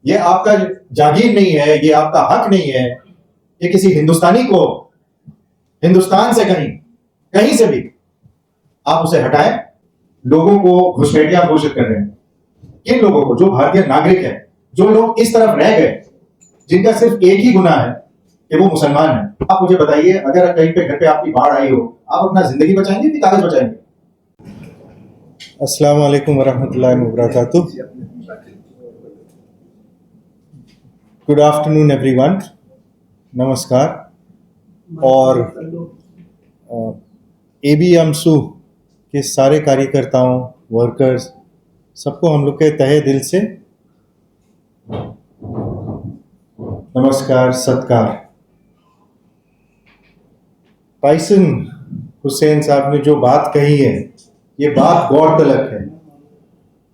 ये आपका जागीर नहीं है, ये आपका हक नहीं है। ये किसी हिंदुस्तानी को हिंदुस्तान से कहीं से भी आप उसे हटाएं। लोगों को घुसपैठिया घोषित कर रहे हैं। किन लोगों को? जो भारतीय नागरिक है, जो लोग इस तरफ रह गए, जिनका सिर्फ एक ही गुनाह है कि वो मुसलमान है। आप मुझे बताइए, अगर कहीं पे घर पे आपकी बाढ़ आई हो, आप अपना जिंदगी बचाएंगे कि कागज बचाएंगे? अस्सलाम वालेकुम वरहमतुल्लाहि वबरकातुह। गुड आफ्टरनून एवरीवन, नमस्कार। और एबी अमसू के सारे कार्यकर्ताओं, वर्कर्स, सबको हम लोग के तहे दिल से नमस्कार, सत्कार। टाइसन हुसैन साहब ने जो बात कही है, ये बात गौरतलब है।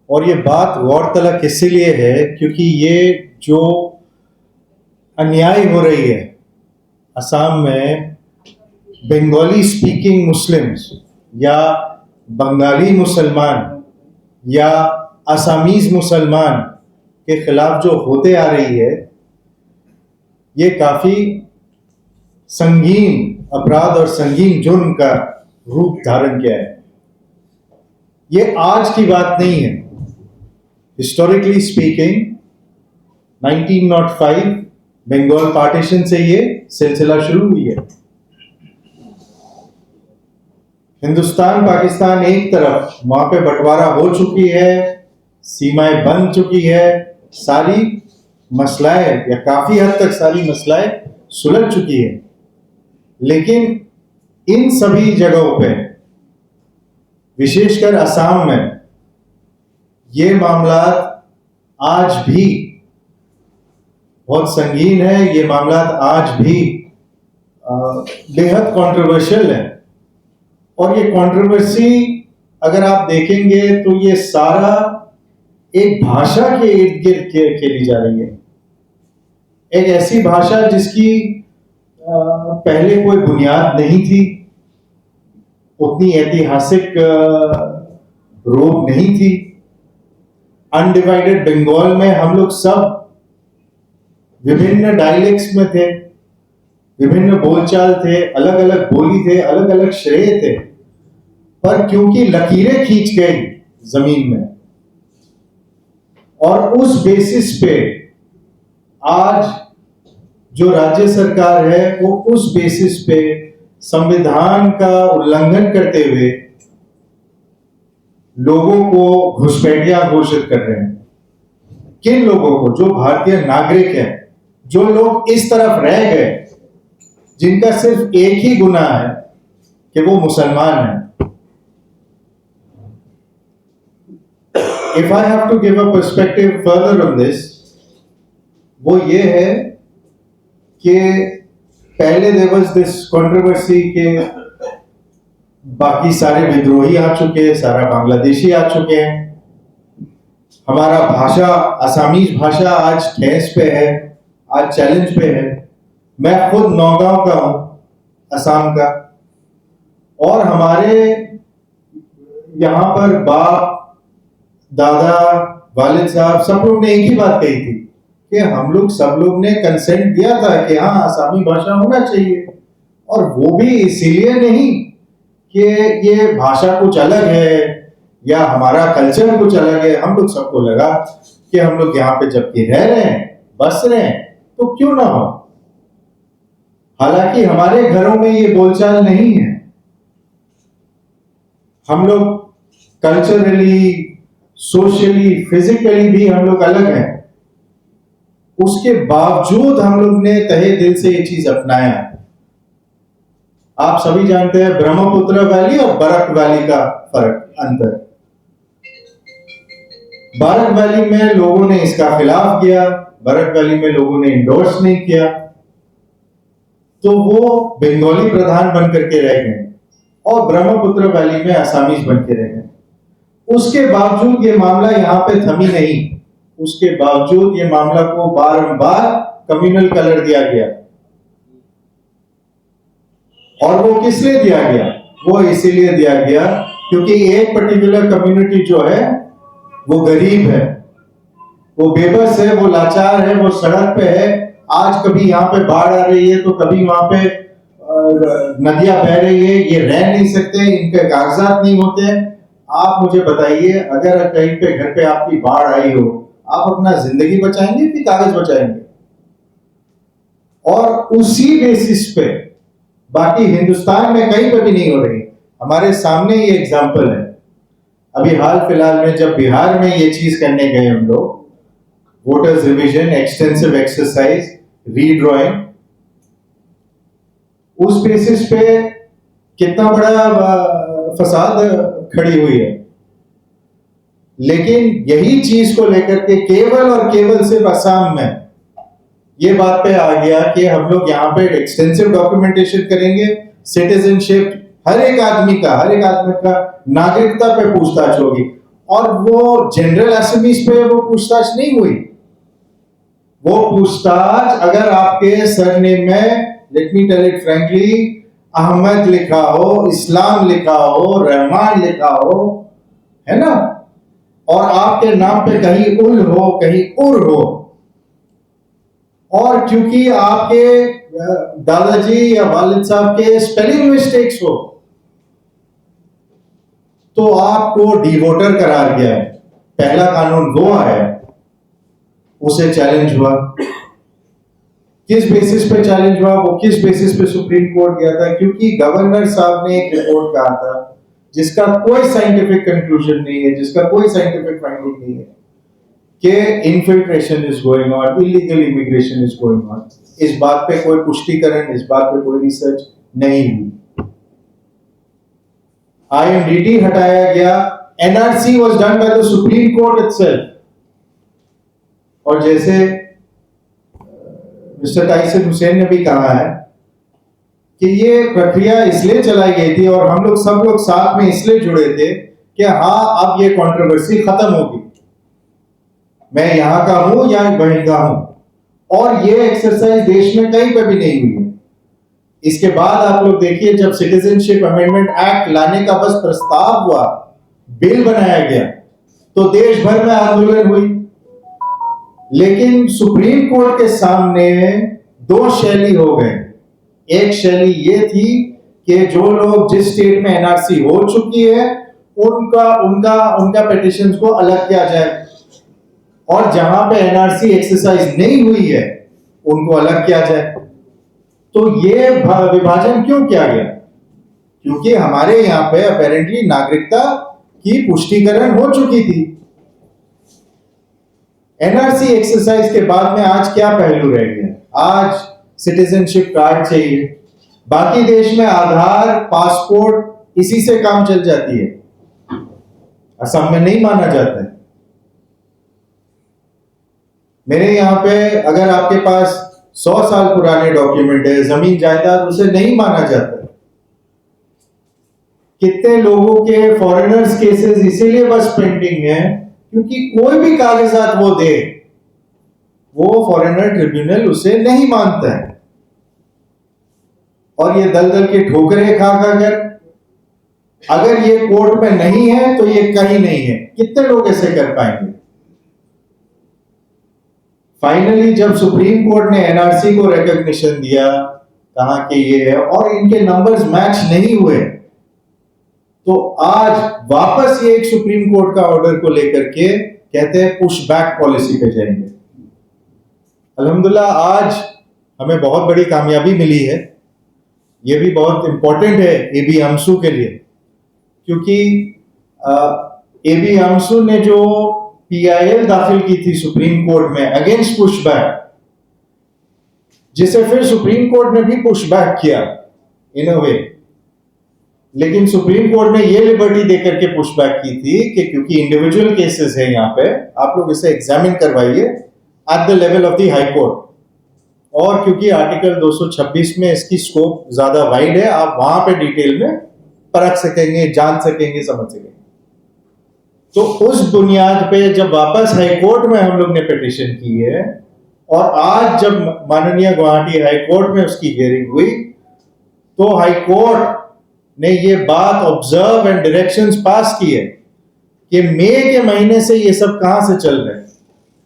और ये बात गौरतलब इसीलिए है क्योंकि ये जो अन्याय हो रही है असम में, बंगाली स्पीकिंग मुस्लिम्स या बंगाली मुसलमान या असमीज मुसलमान के खिलाफ जो होते आ रही है, ये काफी संगीन अपराध और संगीन जुर्म का रूप धारण किया है। ये आज की बात नहीं है। हिस्टोरिकली स्पीकिंग 1905 बंगाल पार्टीशन से ये सिलसिला शुरू हुई है। हिंदुस्तान पाकिस्तान एक तरफ, वहां पे बंटवारा हो चुकी है, सीमाएं बन चुकी है, सारी मसलाएं या काफी हद तक सारी मसलाएं सुलझ चुकी है। लेकिन इन सभी जगहों पे, विशेषकर असम में, ये मामला आज भी बहुत संगीन है। ये मामला आज भी बेहद कंट्रोवर्शियल है। और ये कंट्रोवर्सी अगर आप देखेंगे तो ये सारा एक भाषा के इर्द गिर्द खेली जा रही है। एक ऐसी भाषा जिसकी पहले कोई बुनियाद नहीं थी, उतनी ऐतिहासिक रोक नहीं थी। अनडिवाइडेड बंगाल में हम लोग सब विभिन्न डायलेक्ट्स में थे, विभिन्न बोलचाल थे, अलग अलग बोली थे, अलग अलग श्रेय थे। पर क्योंकि लकीरें खींच गई जमीन में, और उस बेसिस पे आज जो राज्य सरकार है वो उस बेसिस पे संविधान का उल्लंघन करते हुए लोगों को घुसपैठिया घोषित कर रहे हैं। किन लोगों को? जो भारतीय नागरिक हैं, जो लोग इस तरफ रह गए, जिनका सिर्फ एक ही गुनाह है कि वो मुसलमान है। If I have to give a perspective further on this, वो ये है कि पहले there was this controversy के बाकी सारे विद्रोही आ चुके हैं, सारा बांग्लादेशी आ चुके हैं। हमारा भाषा, असमीज भाषा आज ठेस पे है, आज चैलेंज पे है। मैं खुद नौगांव का हूं, असम का, और हमारे यहाँ पर बाप, दादा, वालिद साहब, सब लोग ने एक ही बात कही थी कि हम लोग, सब लोग ने कंसेंट दिया था कि हाँ, असमी भाषा होना चाहिए। और वो भी इसीलिए नहीं कि ये भाषा कुछ अलग है या हमारा कल्चर कुछ अलग है। हम लोग, सबको लगा कि हम लोग यहाँ पे जबकि रह रहे हैं, बस रहे हैं, तो क्यों ना हो। हालांकि हमारे घरों में ये बोलचाल नहीं है। हम लोग कल्चरली, सोशली, फिजिकली भी हम लोग अलग हैं। उसके बावजूद हम लोग ने तहे दिल से ये चीज अपनाया। आप सभी जानते हैं ब्रह्मपुत्र वैली और बरक वैली का फर्क, अंतर। बरक वैली में लोगों ने इसका खिलाफ किया, बरक वैली में लोगों ने इंडोर्स नहीं किया, तो वो बंगाली प्रधान बनकर के रह गए और ब्रह्मपुत्र वैली में असामीज बन के रह गए। उसके बावजूद ये मामला यहाँ पे थमी नहीं। उसके बावजूद ये मामला को बारंबार कम्युनल कलर दिया गया। और वो किस लिए दिया गया? वो इसीलिए दिया गया क्योंकि एक पर्टिकुलर कम्युनिटी जो है वो गरीब है, वो बेबस है, वो लाचार है, वो सड़क पे है। आज कभी यहाँ पे बाढ़ आ रही है तो कभी वहां पे नदियां बह रही है, ये रह नहीं सकते, इनके कागजात नहीं होते। आप मुझे बताइए, अगर कहीं पे घर पे आपकी बाढ़ आई हो, आप अपना जिंदगी बचाएंगे कि कागज बचाएंगे? और उसी बेसिस पे बाकी हिंदुस्तान में कहीं पे भी नहीं हो रही। हमारे सामने ये एग्जाम्पल है, अभी हाल फिलहाल में जब बिहार में ये चीज करने गए हम लोग, voters revision, extensive exercise, redrawing, उस बेसिस पे कितना बड़ा फसाद खड़ी हुई है। लेकिन यही चीज को लेकर के केवल और केवल सिर्फ असम में ये बात पे आ गया कि हम लोग यहाँ पे एक्सटेंसिव डॉक्यूमेंटेशन करेंगे, सिटीजनशिप हर एक आदमी का नागरिकता पे पूछताछ होगी। और वो जनरल असेंबलीज पे वो पूछताछ नहीं हुई। वो पूछताछ अगर आपके सरनेम में, let me tell it frankly, Ahmad लिखा हो, इस्लाम लिखा हो, रहमान लिखा हो, है ना, और आपके नाम पे कहीं उल हो, कहीं उर हो, और क्योंकि आपके दादाजी या वालिद साहब के स्पेलिंग मिस्टेक्स हो, तो आपको डिवोटर करार गया है। पहला कानून वो आया, उसे चैलेंज हुआ। किस बेसिस पे चैलेंज हुआ? वो किस बेसिस पे सुप्रीम कोर्ट गया था? क्योंकि गवर्नर साहब ने एक रिपोर्ट कहा था जिसका कोई साइंटिफिक कंक्लूजन नहीं है, जिसका कोई साइंटिफिक फाइंडिंग नहीं है, कि infiltration is going on, illegal immigration is going on. इस बात पे कोई पुष्टिकरण, इस बात पे कोई रिसर्च नहीं हुई। IMDT हटाया गया, NRC was done by the Supreme Court itself। और जैसे मिस्टर ताइसन हुसैन ने भी कहा है कि ये प्रक्रिया इसलिए चलाई गई थी और हम लोग सब लोग साथ में इसलिए जुड़े थे कि हाँ, अब ये कंट्रोवर्सी खत्म होगी, मैं यहां का हूं या वहीं का हूं। और ये एक्सरसाइज देश में कहीं पर भी नहीं हुई है। इसके बाद आप लोग देखिए, जब सिटीजनशिप अमेंडमेंट एक्ट लाने का बस प्रस्ताव हुआ, बिल बनाया गया, तो देश भर में आंदोलन हुई। लेकिन सुप्रीम कोर्ट के सामने दो शैली हो गए। एक शैली ये थी कि जो लोग जिस स्टेट में NRC हो चुकी है, उनका पिटिशंस को अलग किया जाए, और जहां पे NRC एक्सरसाइज नहीं हुई है उनको अलग किया जाए। तो ये विभाजन क्यों किया गया? क्योंकि हमारे यहाँ पे अपेरेंटली नागरिकता की पुष्टिकरण हो चुकी थी। NRC एक्सरसाइज के बाद में आज क्या पहलू रह गया? आज सिटीजनशिप कार्ड चाहिए। बाकी देश में आधार, पासपोर्ट, इसी से काम चल जाती है। असम में नहीं माना जाता है। मेरे यहाँ पे अगर आपके पास 100 साल पुराने डॉक्यूमेंट है, जमीन जायदाद, उसे नहीं माना जाता है। कितने लोगों के फॉरेनर्स केसेस इसीलिए बस पेंडिंग है क्योंकि कोई भी कागजात वो दे, वो फॉरेनर ट्रिब्यूनल उसे नहीं मानता है। और ये दल दल के ठोकरे खा कर, अगर ये कोर्ट में नहीं है तो ये कहीं नहीं है। कितने लोग ऐसे कर पाएंगे? फाइनली जब सुप्रीम कोर्ट ने NRC को रिकॉग्निशन दिया, कहा कि ये है, और इनके नंबर्स मैच नहीं हुए, तो आज वापस ये एक सुप्रीम कोर्ट का ऑर्डर को लेकर के कहते हैं पुश बैक पॉलिसी पे जाएंगे। अल्हम्दुलिल्लाह आज हमें बहुत बड़ी कामयाबी मिली है। ये भी बहुत इंपॉर्टेंट है AB अमसू के लिए, क्योंकि AB अमसू ने जो PIL दाखिल की थी सुप्रीम कोर्ट में अगेंस्ट पुशबैक, जिसे फिर सुप्रीम कोर्ट ने भी पुशबैक किया इन अ वे, लेकिन सुप्रीम कोर्ट ने ये लिबर्टी देकर के पुशबैक की थी कि क्योंकि इंडिविजुअल केसेस है यहाँ पे, आप लोग इसे एग्जामिन करवाइए at the level of the high court, और क्योंकि आर्टिकल 226 में इसकी स्कोप ज्यादा वाइड है, आप वहां पे डिटेल में परख सकेंगे, जान सकेंगे, समझ सकेंगे। तो उस बुनियाद पे जब वापस हाई कोर्ट में हम लोग ने पिटीशन की है, और आज जब माननीय गुवाहाटी हाई कोर्ट में उसकी हियरिंग हुई, तो हाई कोर्ट ने ये बात ऑब्जर्व एंड डायरेक्शंस पास की है कि मई के महीने से ये सब कहां से चल रहे हैं,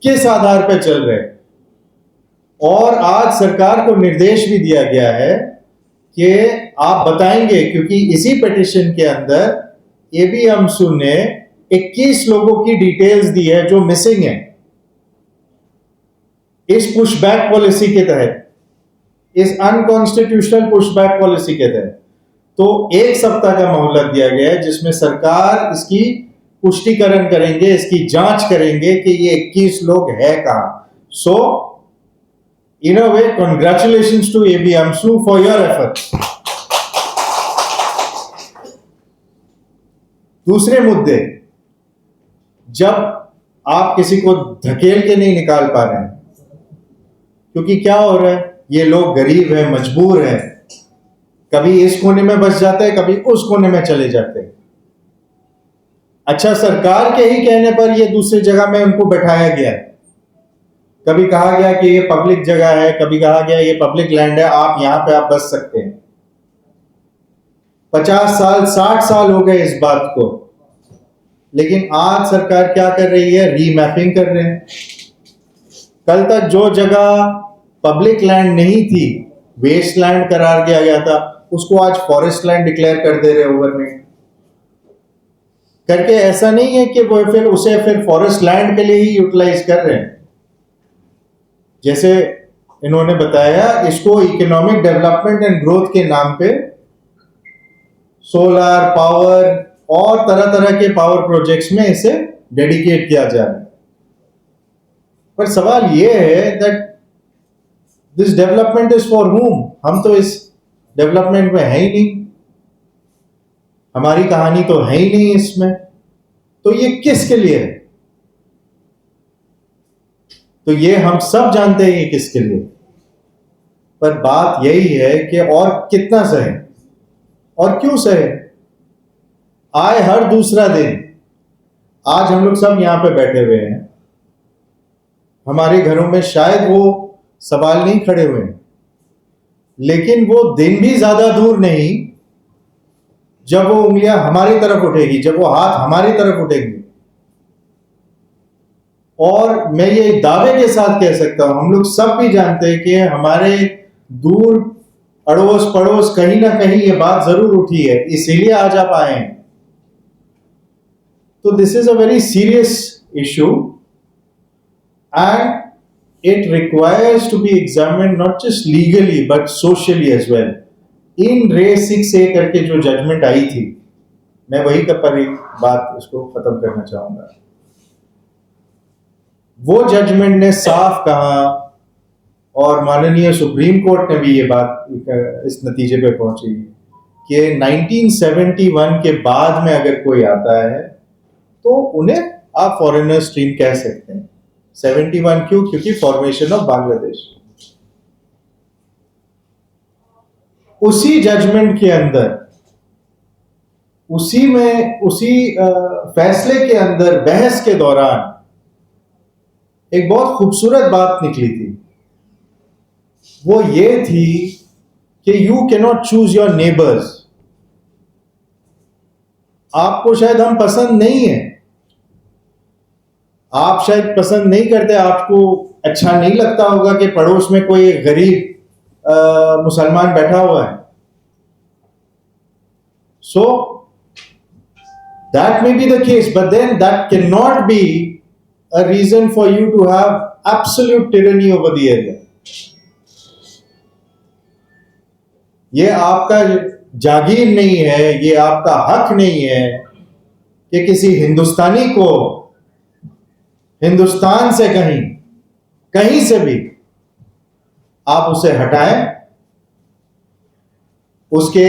किस आधार पर चल रहे हैं। और आज सरकार को निर्देश भी दिया गया है कि आप बताएंगे, क्योंकि इसी पिटिशन के अंदर एबीएमसू ने 21 लोगों की डिटेल्स दी है जो मिसिंग है इस पुशबैक पॉलिसी के तहत, इस अनकॉन्स्टिट्यूशनल पुशबैक पॉलिसी के तहत। तो 1 सप्ताह का मोहलत दिया गया है जिसमें सरकार इसकी पुष्टिकरण करेंगे, इसकी जांच करेंगे कि ये 21 लोग है कहां। So in a way, congratulations to एबीएमसू फॉर योर एफर्ट्स। दूसरे मुद्दे, जब आप किसी को धकेल के नहीं निकाल पा रहे हैं, क्योंकि क्या हो रहा है, ये लोग गरीब हैं, मजबूर हैं, कभी इस कोने में बस जाते हैं, कभी उस कोने में चले जाते हैं। अच्छा, सरकार के ही कहने पर ये दूसरी जगह में उनको बैठाया गया है। कभी कहा गया कि ये पब्लिक जगह है, कभी कहा गया ये पब्लिक लैंड है, आप यहां पे आप बस सकते हैं। 50 साल 60 साल हो गए इस बात को, लेकिन आज सरकार क्या कर रही है, रीमैपिंग कर रहे हैं। कल तक जो जगह पब्लिक लैंड नहीं थी, वेस्ट लैंड करार किया गया था, उसको आज फॉरेस्ट लैंड डिक्लेयर कर दे रहे ओवरनाइट करके। ऐसा नहीं है कि वो फिर फॉरेस्ट लैंड के लिए ही यूटिलाइज कर रहे हैं। जैसे इन्होंने बताया, इसको इकोनॉमिक डेवलपमेंट एंड ग्रोथ के नाम पे सोलर पावर और तरह तरह के पावर प्रोजेक्ट्स में इसे डेडिकेट किया जा रहा है। पर सवाल यह है that this development is for whom? हम तो इस डेवलपमेंट में है ही नहीं, हमारी कहानी तो है ही नहीं इसमें, तो ये किसके लिए है? तो ये हम सब जानते हैं किसके लिए, पर बात यही है कि और कितना सहे और क्यों सहे। आए हर दूसरा दिन, आज हम लोग सब यहां पे बैठे हुए हैं, हमारे घरों में शायद वो सवाल नहीं खड़े हुए हैं, लेकिन वो दिन भी ज्यादा दूर नहीं जब वो उंगलियां हमारी तरफ उठेगी, जब वो हाथ हमारी तरफ उठेंगे। और मैं ये दावे के साथ कह सकता हूं, हम लोग सब भी जानते हैं कि हमारे दूर अड़ोस पड़ोस कहीं ना कहीं ये बात जरूर उठी है, इसीलिए आज आप आए हैं। तो this is a very serious issue and it requires to be examined not just legally but socially as well. In Re 6A करके जो जजमेंट आई थी, मैं वही पर एक बात उसको खत्म करना चाहूंगा। वो जजमेंट ने साफ कहा, और माननीय सुप्रीम कोर्ट ने भी ये बात इस नतीजे पे पहुंची कि 1971 के बाद में अगर कोई आता है तो उन्हें आप फॉरेनर स्ट्रीम कह सकते हैं। 71 क्यों? क्योंकि फॉर्मेशन ऑफ बांग्लादेश। उसी जजमेंट के अंदर, उसी फैसले के अंदर बहस के दौरान एक बहुत खूबसूरत बात निकली थी। वो ये थी कि you can not choose your neighbours. आपको शायद हम पसंद नहीं है, आप शायद पसंद नहीं करते, आपको अच्छा नहीं लगता होगा कि पड़ोस में कोई गरीब मुसलमान बैठा हुआ है। So that may be the case, but then that can not be a reason for you to have absolute tyranny over the area. ये आपका जागीर नहीं है, ये आपका हक नहीं है कि किसी हिंदुस्तानी को हिंदुस्तान से कहीं से भी आप उसे हटाएं, उसके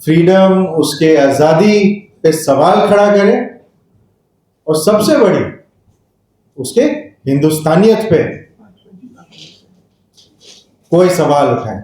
फ्रीडम, उसके आजादी पे सवाल खड़ा करें, और सबसे बड़ी उसके हिंदुस्तानियत पे कोई सवाल उठाएं।